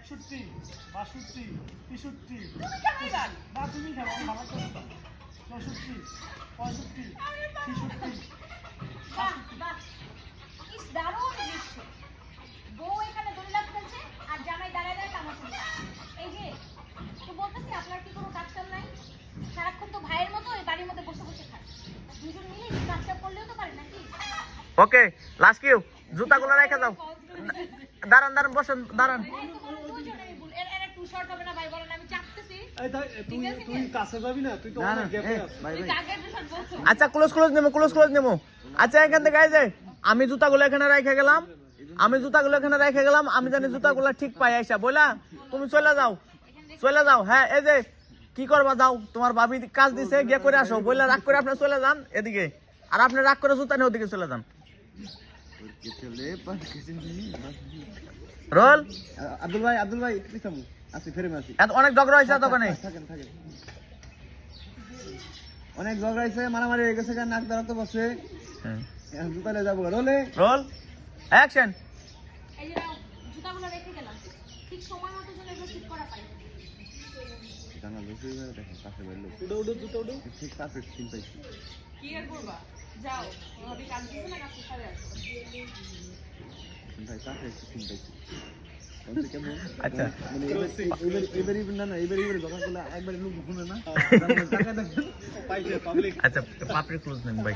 61 62 63 না তুমি খাও 64 65 66 ইস দারুণ দৃশ্য। বউ এখানে দড়িলাফ খেলছে আর জামাই দাঁড়ায় দাঁড়ায় তামাশা দেখছে। এই যে তো বলতেছি আপনার কি কোনো কাজ কাম নাই? সারাক্ষণ তো ভাইয়ের মতো এই বাড়ির মধ্যে বসে বসে খায়। দুজন মিলে একটু কাজটা করলেও তো পারে নাকি? ওকে লাস্ট কিউ জুতাগুলো রেখে দাও দাঁড়ান দাঁড়ান বসেন দাঁড়ান এর একটু শর্ট হবে না ভাই? বলেন আমি চাপতেছি। এই তুই কাছে যাবি না, তুই তো অনেক গ্যাপে আছিস। তুই আগের দিন বলছো। আচ্ছা ক্লোজ নেবো আচ্ছা এখান থেকে এই যে আমি জুতাগুলো এখানে রেখে গেলাম আমি জানি জুতাগুলো ঠিক পাই আইসা বইলা তুমি চলে যাও হ্যাঁ এই যে কি করবা যাও তোমার ভাবি কাজ দিছে গিয়ে করে আসো বইলা রাগ করে আপনি চলে যান এদিকে আর আপনি রাগ করে জুতা নিয়ে ওদিকে চলে যান রোল আব্দুল ভাই পিছামু আসি ফেরে মাসি অনেক ঝগড়া হয়েছে দোকানে থাকেন অনেক ঝগড়া হয়েছে মারামারি হয়ে গেছে নাক দাঁড়াতে বসে জুতালে যাবো রোল অ্যাকশন এই যে নাও, জুতাগুলো রেখে গেলাম। ঠিক সময় মতো যেন এগুলো ঠিক করা পাই। জানা লুচি দেখেন পাশে বাইলো উড়ো জুতো উড়ো। ঠিক পারফেক্ট সিন পাইছি কি আর করবা? যাও, ভাবি কাজ দিছে না, কাজটা সারে আসো। ভাই পারফেক্ট সিন পাইছি আচ্ছা মানে এবারে না এবারে দোকান করলে একবারে লোক শুনে না টাকা দেখেন পাইছে পাবলিক আচ্ছা পাপড়ি ক্লোজ নেন ভাই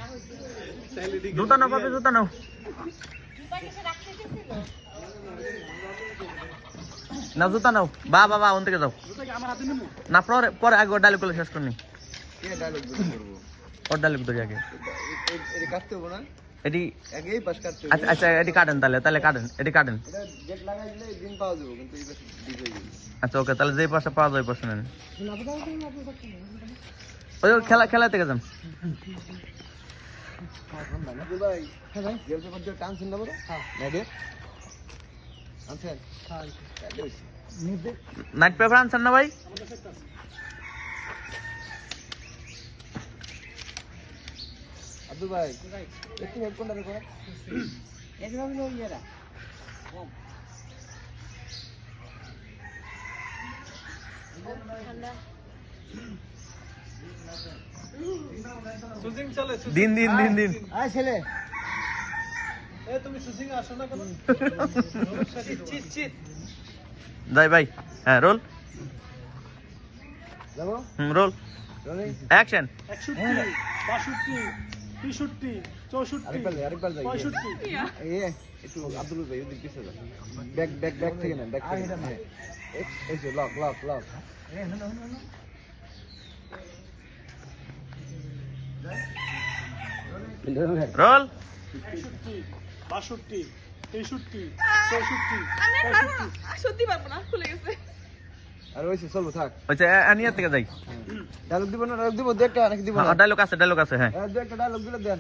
চাইলে দিকে জুতা নাও জুতা কিছু রাখতে এসেছিল? না জুতা নাও বা ওন থেকে যাও জুতো কি আমার হাতে নিমু? না পরে আগে ডায়লগ গুলো শেষ করনি কে ডায়লগ করবো ওর ডায়লগ ধরি আগে এটা কাটতে হবে না এটি আগেই পাস কাটতে হবে আচ্ছা এটি কাটেন তাহলে কাটেন এটি কাটেন এটা গেট লাগাই দিলে দিন পাওয়া যাবে কিন্তু এই পাশে ডিপ হয়ে যাবে আচ্ছা ওকে তাহলে যেই পাশে পাওয়া যায় পাশে নেন ওই খেলা থেকে যান ভাই হ্যাঁ ভাই জেল পেপার দিয়ে টানছেন না বড় হ্যাঁ ম্যাডে আনছেন হ্যাঁ নাইট পেপার আনছেন না ভাই আব্দুল ভাই একটু হেল্প কোনটা দেখো একদম নো ইয়ারা সুজিং চলে দিন আয় ছেলে এ তুমি সুজিং আসো না কোনো? চিট যাই ভাই হ্যাঁ রোল যাবো রোল রনি অ্যাকশন 61 62 63 64 আরেকবার যাই 65 এই একটু আব্দুল ভাই ওদিক পিছে যান ব্যাক থেকে না ব্যাক থেকে না এই যে লক রোল 61 62 63 64 আমি আর পারবো না, সত্যি পারবো না, খুলে গেছে। আর ওইসে চলবো থাক আচ্ছা আনিয়া থেকে যাই ডায়লগ দিব না ডায়লগ দিব দেখটা নাকি দিব না ডায়লগ আছে হ্যাঁ দু একটা ডায়লগ দিলে দেন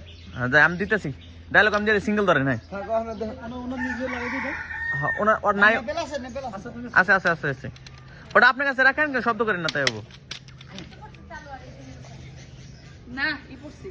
যাই আমি দিতেছি ডায়লগ আমি দিয়ে সিঙ্গেল ধরেন হ্যাঁ থাক আমরা দেন ওনার নিজে লাগিয়ে দিবে। ওর নাই বেলাছে আছে ওটা আপনার কাছে রাখেন শব্দ করেন না তাই হবো না, ই পড়ছি।